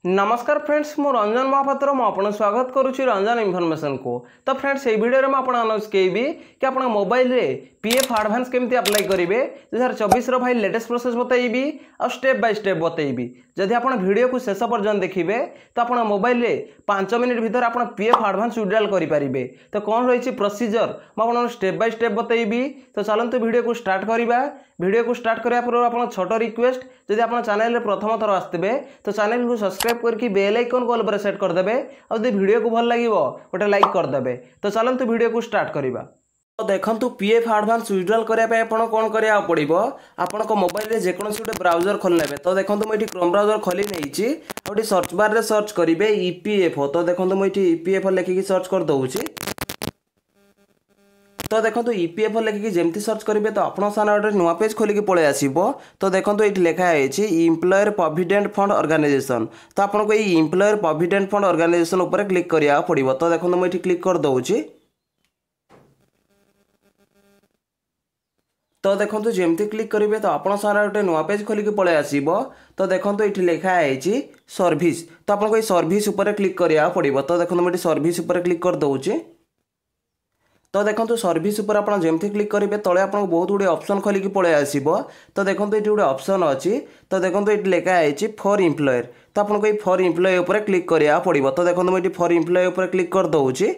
नमस्कार फ्रेंड्स मु रंजन महापात्र मुझे स्वागत करुच्ची रंजन इनफॉरमेशन को। तो फ्रेंड्स ये वीडियो में आपको अनाउंस करी कि आप मोबाइल रे पीएफ एडवांस केमती अप्लाई करेंगे 2024 भाई लेटेस्ट प्रोसेस बताइबी और स्टेप बाय स्टेप बताइबी। जदि आप वीडियो को शेष पर्यंत देखिए तो आप मोबाइल रे 5 मिनट भीतर आप पीएफ एडवांस विड्रॉल करेंगे। तो कौन रही प्रोसीजर मुझे स्टेप बाय स्टेप बताइबी। तो चलते वीडियो को स्टार्ट करवा। वीडियो को स्टार्ट करने पूर्व आप छोट रिक्वेस्ट जदि आप चैनल प्रथम थर आसते तो चैनल को सब्सक्राइब करके बेल आइकन कॉल पर सेट करदे और यदि वीडियो को भल लगे गोटे लाइक करदे। तो चलते वीडियो को स्टार्ट करवा। तो देखो पीएफ एडवांस विड्रॉल करने कौन करा पड़ो आपण मोबाइल रे जेकोसी गोटे ब्राउजर खोल ने। तो देखो मुझे क्रोम ब्राउजर खोली नहीं और सर्च बार रे सर्च करेंगे ईपीएफओ। तो देखो मुझे ईपीएफओ लिखिकी सर्च कर दूसरी। तो देखो ईपीएफओ लिखिकी जमती सर्च करेंगे तो आप गोटे नुआ पेज खोलिकी पलि आसो। तो देखो ये लिखाई इम्प्लॉयर प्रोविडेंट फंड ऑर्गेनाइजेशन। तो आपको ये इम्प्लॉयर प्रोविडेंट फंड ऑर्गेनाइजेशन उपर क्लिक करा पड़ो। तो देखो मुझे क्लिक कर दूसरी। तो देखो जमती क्लिक करेंगे तो आप गोटे नुआ पेज खोलिकी पलि आसो। तो देखो ये लिखाई सर्विस। तो आपको ये सर्विस उपर क्लिक करा पड़ो। तो देखो मुझे सर्विस उपर क्लिक कर दूसरी। तो देखो सर्विस उपर आप जमती क्लिक करेंगे तले आपको बहुत गुड़े ऑप्शन खोलिकी पलि आसो। तो देखो ये गोटे ऑप्शन अच्छी। तो देखो ये लिखाई फॉर इम्प्लॉयर। तो आपको ये फॉर इम्प्लॉय उपर क्लिक करा पड़ो। तो देखो मुझे फॉर इम्प्लॉय उपर क्लिक कर दूसरी।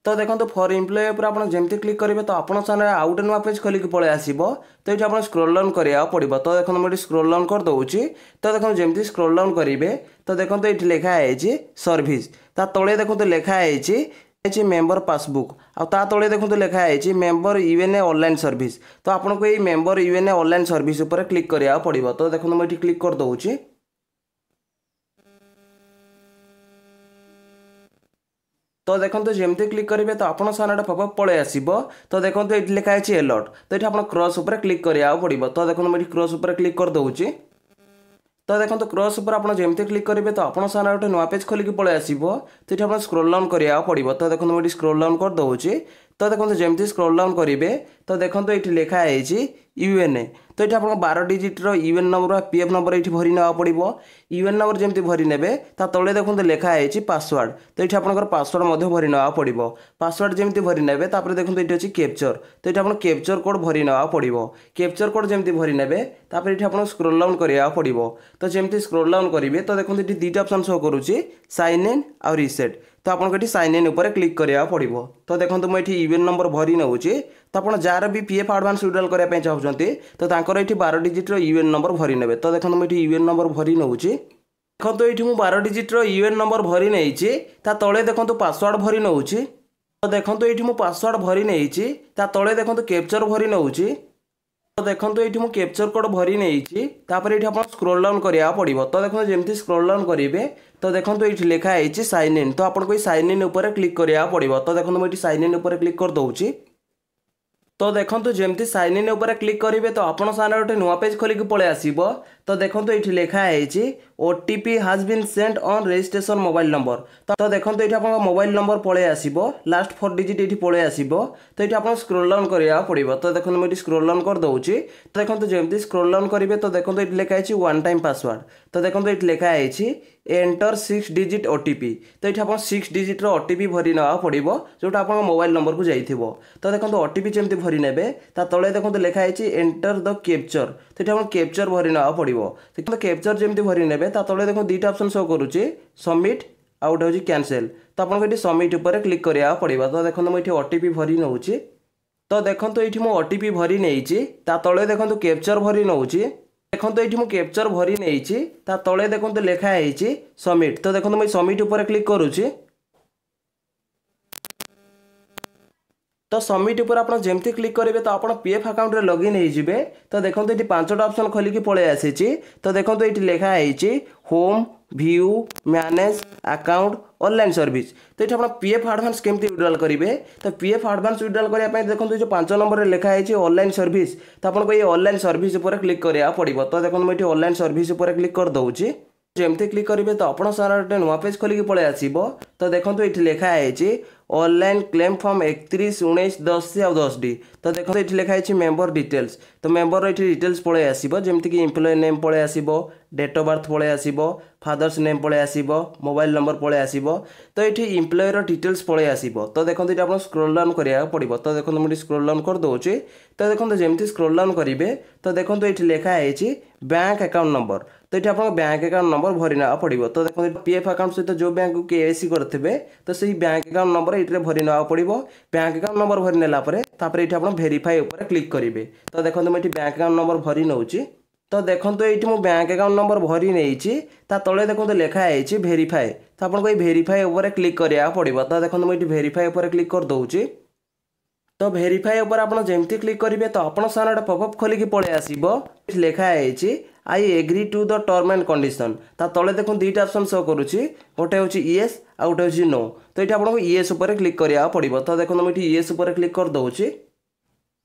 तो देखो फॉर इम्प्लॉय उपर आप जमती क्लिक करेंगे तो आप चैनल आउ गोटे नुआ पेज खोलिकी पलि आसो। तो ये आप स्क्रोल डाउन करा पड़ो। तो देखो मुझे स्क्रोल डाउन कर दूसरी। तो देखो जमती स्क्रोल डाउन करेंगे तो देखो ये लिखाई सर्विस। ता तले देखो लिखाई मेंबर पासबुक आ तले देखो लिखाई मेंबर यूएनए ऑनलाइन सर्विस। तो आपको ये मेंबर यूएनए ऑनलाइन सर्विस उपर क्लिक करा पड़ो। तो देखो मुझे क्लिक कर दूसरी। तो देखो जमती क्लिक करेंगे तो आप सामने पॉपअप पलि आसो। तो देखो ये लिखाई अलर्ट। तो ये आप क्रॉस उपर क्लिक करा पड़ो। तो देखो मुझे क्रॉस उपर क्लिक कर दूसरी। तो देखो क्रॉस उपर आप जमती क्लिक करेंगे तो आप सामने गोटे नुआ पेज खोलिकी पलि आसो। तो ये आप स्क्रोल डाउन करा पड़ो। तो देखो मुझे स्क्रोल डाउन कर दूसरी। तो देखो जमती स्क्रोल डाउन करेंगे तो देखो ये लिखाई यूएनए। तो ये आप 12 डिजिट्र यूएन नंबर पीएफ नंबर ये भरी ना पड़ो। यूएन नंबर जमती भरी ने तले देखो लिखाई पासवर्ड। तो ये आप पासवर्ड भरी ना पड़ो। पासवर्ड जमती भरी ने देखो ये अच्छी कैप्चर। तो ये आप कैप्चर कोड भरी ना पड़ो। कैप्चर कोड जमती भरी ने ये आप स्क्रोल डाउन करा पड़ो। तो जमती स्क्रोल डाउन करेंगे तो देखो ये दुईटा ऑप्शन शो करुच्ची साइन इन और रिसेट। तो आपको ये साइन इन उपर क्लिक करा पड़ो। तो देखो मुझे यूएन नंबर भरी नौची। तो आप जार भी पीएफ एडवांस विड्रॉल करने चाहते तो ये 12 डिजिट्र यूएन नंबर भरी ने। तो देखो मुझे यूएन नंबर भरी नौची। देखो तो ये 12 डिजिट्र यूएन नंबर भरी नहीं तले देखो पासवर्ड भरी नौची। तो देखो ये पासवर्ड भरी नहीं तले देखो कैप्चर भरी नौची। तो देखो ये कैप्चर कोड भरी नहीं आप स्क्रोल डाउन करा पड़ो। तो देखो जमती स्क्रोल डाउन करेंगे तो देखो ये लिखाई साइन इन। तो आपको साइन इन उपर क्लिक करा पड़ो। तो देखो मुझे साइन इन उपर क्लिक कर दूसरी। तो देखो जमती साइन इन उपर क्लिक करेंगे तो आप सामने गोटे नुआ पेज खोलिकी पलि आसो। तो देखो ये लिखाई OTP has been sent on registration mobile number. तो देखो ये आप मोबाइल नंबर पलि आसो। लास्ट 4 डिजिट ये पलि आसो। तो ये आप स्क्रोल डाउन करा पड़ो। तो देखो मुझे स्क्रोल डाउन कर दूसरी। तो देखो जमती स्क्रोल डाउन करेंगे तो देखो ये लिखाई वन टाइम पासवर्ड। तो देखो ये लिखाई एंटर 6 डिजिट ओटीपी। तो ये आप 6 डिजिट्र ओटीपी भरी ना पड़ो जोटा आप मोबाइल नंबर को जाइए। तो देखो ओटीपी जमती भरी ने तले देखो लिखाई एंटर द कैप्चर। तो ये आप कैप्चर भरी ना पड़ो। देखो कैप्चर जमती भरी ने तले देखो दुईटा ऑप्शन शो करुच्ची सबमिट आउ गोटे हूँ कैंसल। तो आपको ये सबमिट उपर क्लिक करा पड़ो। तो देखो मुझे ओटीपी भरी नौची। तो देखो ये मुझे ओटीपी भरी नहीं तले देखो कैप्चर भरी नौची। देखो ये मुझे कैप्चर भरी नहीं तले देखो लिखाई सबमिट। तो देखो मुझे सबमिट उपर क्लिक करुच्ची। तो सबमिट उपर आप जमती क्लिक करेंगे तो आप पीएफ अकाउंट रे लॉगिन हो। तो देखो ये 5टा ऑप्शन खोलिकी पलि आसी। तो देखो ये लिखाई home view manage account online service. तो ये आप पीएफ एडवांस केमती विड्रॉल करेंगे। तो पीएफ एडवांस विड्रॉल करने देखो जो 5 नंबर लिखाई ऑनलाइन सर्विस। तो आपको ये ऑनलाइन सर्विस उपर क्लिक करा पड़ो। तो देखो मुझे ऑनलाइन सर्विस उपर क्लिक कर दूसरी। जमती क्लिक करेंगे तो आप सारा गोटे नुआ पेज खोलिकी पलि आसो। तो देखो ये लिखाई ऑनलाइन क्लेम फॉर्म 31/19/10 और 10D। तो देखो ये लिखाई मेंबर डिटेल्स। तो मेंबर ये डिटेल्स पलि आसो जमीक एम्प्लॉय नेम पलि आसो, डेट ऑफ बर्थ पलि आसो, फादर्स नेम पलि आसो, मोबाइल नंबर पलि आसो। तो ये एम्प्लॉयर डिटेल्स पलि आसो। तो देखो ये आप स्क्रोल डाउन करा पड़ो। तो देखो मुझे स्क्रोल डाउन कर दूसरी। तो देखो जमी स्क्रोल डाउन करेंगे तो देखो ये लिखाई बैंक अकाउंट नंबर। तो ये आप बैंक अकाउंट नंबर भरी ना पड़ो। तो देखो पीएफ अकाउंट सहित जो बैंक को केवाईसी करते तो सही बैंक अकाउंट नंबर ये भरी ना पड़ो। बैंक अकाउंट नंबर भरी नेलापर ये आप भेरीफाई उपर क्लिक करेंगे। तो देखो मुझे बैंक अकाउंट नंबर भरी नौची। तो देखो ये मुझे बैंक अकाउंट नंबर भरी नहीं तले देखो लिखाई भेरीफाई। तो आपको ये भेरीफाई उपर क्लिक करा पड़ो। तो देखो मुझे भेरीफाई उपर क्लिक कर दूसरी। तो भेरीफाई उपर आप जमी क्लिक करेंगे तो आप सामने गोटे पॉपअप खोलिकी पलि आसो। लिखाई I agree to the term and condition. ता तले देखो दुईटा ऑप्शन शो करुच्ची, गोटे हूँ येस आ गोटे हूँ नो। तो ये आपको येस उपर क्लिक करा पड़ो। तो देखो मुझे येस उपर क्लिक कर दूसरी।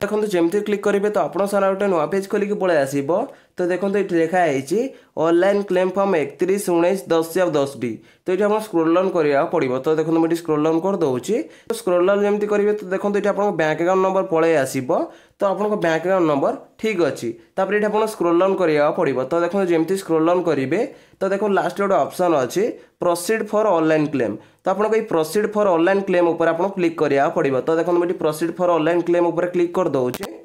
देखो जमी क्लिक करेंगे तो आप सारा गोटे नुआ पेज खोलिकी पलि आसो। तो देखो ये लिखाई ऑनलाइन क्लेम फॉर्म 31/19/10 और 10D। तो ये आप स्क्रोल डाउन करा पड़ो। तो देखो मुझे स्क्रोल डाउन कर दूसरी। तो स्क्रोल डाउन जमी करेंगे तो देखो ये आप बैंक अकाउंट नंबर पलि आसो। तो आपको बैंक अकाउंट नंबर ठीक अच्छी। तापर ये आप स्क्रोल डाउन करा पड़ो। तो देखो जमी स्क्रोल डाउन करेंगे तो देखो लास्ट गोटे ऑप्शन अच्छी प्रोसीड फॉर ऑनलाइन क्लेम। तो आपको ये प्रोसीड फॉर ऑनलाइन क्लेम उपर आप क्लिक करा पड़ो। तो देखो मुझे प्रोसीड फॉर ऑनलाइन क्लेम उपर क्लिक कर दूसरी।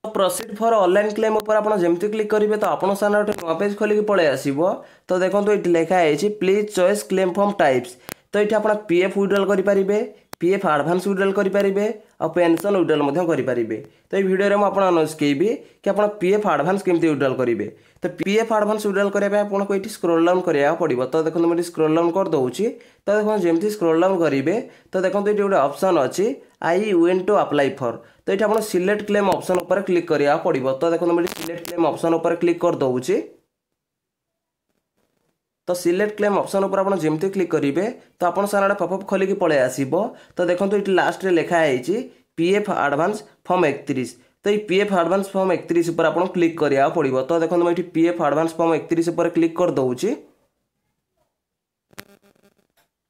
प्रोसीड फॉर ऑनलाइन क्लेम उपर आप जमी क्लिक करेंगे तो आप सामने गोटे नुआ पेज खोलिकी पलि आसो। तो देखो ये लिखाई please choice claim form types. तो ये आप पीएफ विड्रॉल करेंगे, पीएफ एडवांस विड्रॉल करेंगे और पेंशन विड्रॉल करेंगे। तो ये वीडियो में आपको अनुस्केबी कि आप पीएफ एडवांस केमती विड्रॉल करेंगे। तो पीएफ एडवांस विड्रॉल करने आपको ये स्क्रोल डाउन करा पड़ो। तो देखो मुझे स्क्रोल डाउन कर दूसरी। तो देखो जमी स्क्रोल डाउन करेंगे तो देखो ये गोटे ऑप्शन अच्छी I want to apply for. तो ये आप सिलेक्ट क्लेम ऑप्शन उपर क्लिक करा पड़ो। तो देखो मुझे सिलेक्ट क्लेम ऑप्शन उपर क्लिक कर दूसरी। तो सिलेक्ट क्लेम ऑप्शन उपर आप जमी क्लिक करेंगे तो आप सामने पॉपअप खोलिकी पलि आसो। तो देखो ये लास्ट रे लिखाई पीएफ एडवांस फॉर्म 31। तो ये पीएफ एडवांस फॉर्म 31 उपर आप क्लिक करा पड़ो। तो देखो मुझे पीएफ एडवांस फॉर्म 31 उपर क्लिक कर दूसरी।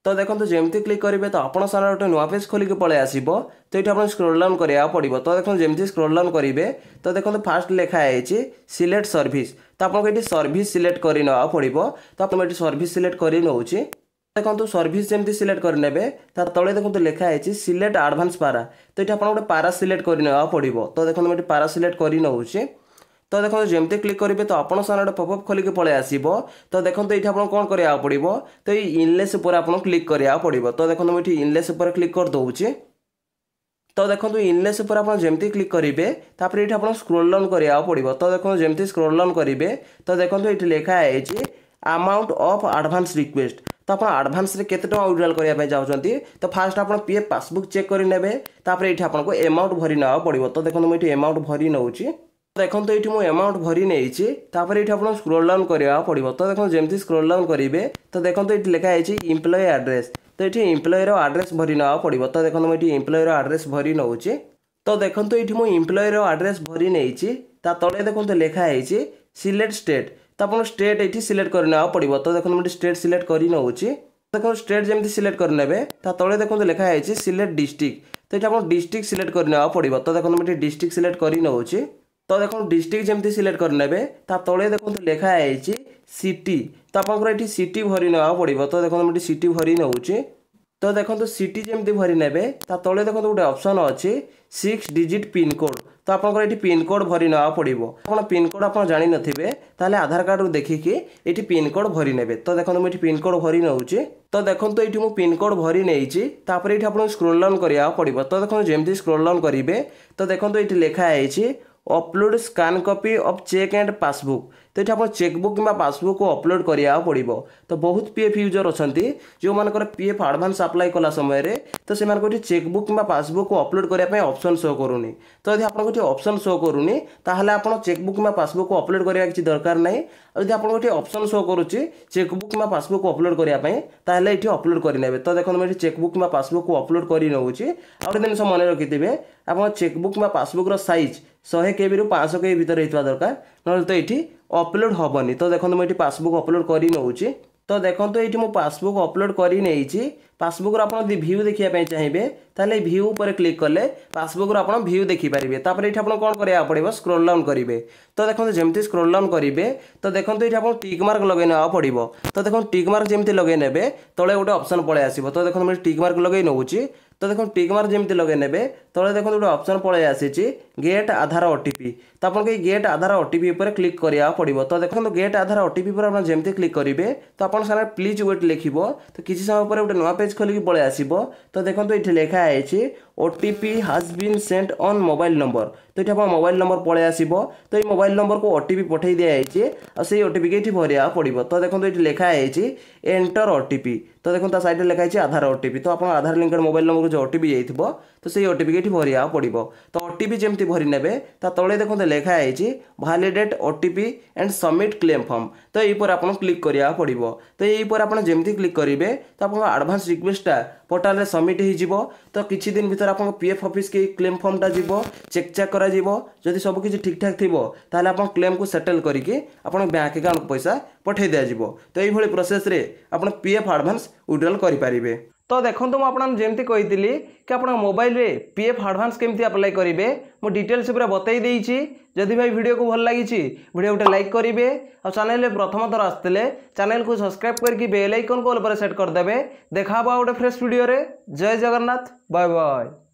तो देखो जमी क्लिक करेंगे तो आप सामने गोटे नुआ पेज खोलिकी पलि आसो। तो ये आप स्क्रोल डाउन करा पड़ो। तो देखो जमी स्क्रोल डाउन करेंगे तो देखो फास्ट लिखाई सिलेक्ट सर्विस। तो आपको ये सर्विस सिलेक्ट कर पड़ो। तो आप सर्विस सिलेक्ट कर नौची। देखो सर्विस जमी सिलेक्ट करने तले देखो लिखाई सिलेक्ट एडवांस पारा। तो ये आप गोटे पारा सिलेक्ट कर पड़ो। तो देखो मुझे पारा सिलेक्ट कर नौची। तो देखो जमी क्लिक करेंगे तो आप सामने गोटे पॉपअप खोलिकी पलि आसो। तो देखो ये आप कौन करा पड़ो। तो ये इनलेस उपर आप क्लिक करा पड़ो। तो देखो मुझे इनलेस उपर क्लिक कर दूसरी। तो देखो इनलेस उपर आप जमी क्लिक करेंगे तापर ये आप स्क्रोल डाउन करा पड़ो। तो देखो जमी स्क्रोल डाउन करेंगे तो देखो ये लिखाई अमाउंट ऑफ एडवांस रिक्वेस्ट। तो आप एडवांस रे केते टका विड्रॉल करने चाहते तो फास्ट आप पीएफ पासबुक चेक करेंगे। तापर ये आपको अमाउंट भरी ना पड़ो। तो देखो मुझे अमाउंट भरी नौची। देखो ये मुझे अमाउंट भरी नहीं तापर ये आप स्क्रोल डाउन करा पड़ो। तो देखो जमी स्क्रोल डाउन करेंगे तो देखो ये लिखाई एम्प्लॉय एड्रेस। तो ये एम्प्लॉयर एड्रेस भरी ना पड़ो। तो देखो मुझे एम्प्लॉयर एड्रेस भरी नौची। तो देखो ये मुझे एम्प्लॉयर एड्रेस भरी नहीं तले देखो लिखाई सिलेक्ट स्टेट। तो आप स्टेट ये सिलेक्ट करना पड़ो। तो देखो मुझे स्टेट सिलेक्ट कर नौची। देखो स्टेट जमी सिलेक्ट करने तले देखो लिखाई सिलेक्ट डिस्ट्रिक्ट। तो ये आप डिस्ट्रिक्ट सिलेक्ट करना पड़ो। तो देखो मुझे डिस्ट्रिक्ट सिलेक्ट कर नौची। तो देखो डिस्ट्रिक्ट जमी सिलेक्ट करने तले देखो लिखाई सिटी। तो आप सिटी भरी ना पड़ो। तो देखो मुझे सिटी भरी नौची। तो देखो सिटी जमी भरी ने तले देखो गोटे ऑप्शन अच्छी 6 डिजिट पिन कोड। तो आपको ये पिन कोड भरी ना पड़ो। आप पिन कोड आप जानी नथिबे ताले आधार कार्ड देखिकी ये पिन कोड भरी ने। तो देखो मुझे पिन कोड भरी नौची। तो देखो ये मुझे पिन कोड भरी नहीं तापर ये आप स्क्रोल डाउन करा पड़ो। तो देखो जमी स्क्रोल डाउन करेंगे तो देखो ये लिखाई upload scan copy of cheque and passbook. तो ये आप चेकबुक कि पासबुक को अपलोड करा पड़ो। तो बहुत पीएफ यूजर अच्छा जो मानकर पीएफ एडवांस अप्लाई कला समय तो से चेकबुक कि पासबुक को अपलोड करने ऑप्शन शो करूनी। तो यदि आपको ऑप्शन शो करूनी ताहले आप चेकबुक कि पासबुक को अपलोड करने किसी दरकार नहीं। यदि आपको ऑप्शन शो करुच्ची चेकबुक कि पासबुक को अपलोड करने ताहले ये अपलोड करेंगे। तो देखो मुझे चेकबुक कि पासबुक को अपलोड कर नौची। आ गए जिन मन रखिथे आप चेकबुक कि पासबुक साइज 100 KB रू 500 KB भितर होता दरकार ना तो ये अपलोड हेनी। तो देखो मुझे पासबुक अपलोड कर नौची। तो देखो ये मु पासबुक अपलोड कर पासबुक आप भ्यू देखा चाहिए ताले भ्यू पर क्लिक कले पासबुक आप भ्यू देखिपारे तापर ये कौन करा पड़ो स्क्रोल डाउन करेंगे तो देखो जमी स्क्रोल डाउन करेंगे तो देखो ये आप टिक मार्क लगे ना पड़ो तो देखो टिक मार्क जमी लगे ने तले गोटे ऑप्शन पलि आसो तो देखो मुझे टिक मार्क लगे नौची तो देखो टिक मार्क जमी लगे ने तले देखो गोटे ऑप्शन पलि आसी गेट आधार ओटीपी तो आपको गेट आधार ओटीपी पर क्लिक करा पड़ो तो देखो गेट आधार ओटीपी पर आप जमी क्लिक करेंगे तो आप सामने प्लीज वेट लिख तो किसी समय पर गोटे नुआ पेज खोलिक पलि आसो तो देखो ये लिखा है OTP has been sent on mobile number तो ये मोबाइल नंबर पलि आसो तो ये मोबाइल नंबर को ओटीपी पठे दिखाई और ओटीपी के भरिया पड़ो तो देखो ये लिखा है एंटर ओटीपी तो देखो साइड लिखा है आधार ओटीपी तो आप आधार लिंकेड मोबाइल नंबर को जो ओटीपी जाइए तो से ओटीपी के भरिया पड़ो तो ओटीपी जमी भरी ने तले देखो लिखा है validate OTP and submit claim form तो यही पर आप क्लिक करा पड़ो तो यही पर आप जमी क्लिक करेंगे तो आप एडवांस रिक्वेस्टा पोर्टाल रे सबमिट हो तो किछि दिन भीतर आप पीएफ ऑफिस के क्लेम फॉर्मटा जीवो चेक करा जदि सब किछि ठीक ठाक थिबो ताले आप क्लेम को सेटल करके अपन बैंक अकाउंट पैसा पठे दिया जीवो तो यही प्रोसेस रे आप पीएफ एडवांस विड्रॉल करि पारिबे तो देखो मुझे आपको जमी कही कि आप मोबाइल रे पीएफ एडवांस केमती अप्लाई करेंगे मु डिटेल्स पूरा बतई देछि जदि भाई वीडियो को भल लगी वीडियो गोटे लाइक करेंगे और चैनल में प्रथम थर आसते चैनल को सब्सक्राइब करके बेल आइकन को ऑल पर सेट करदे देखा गोटे फ्रेश वीडियो रे जय जगन्नाथ बाय बाय।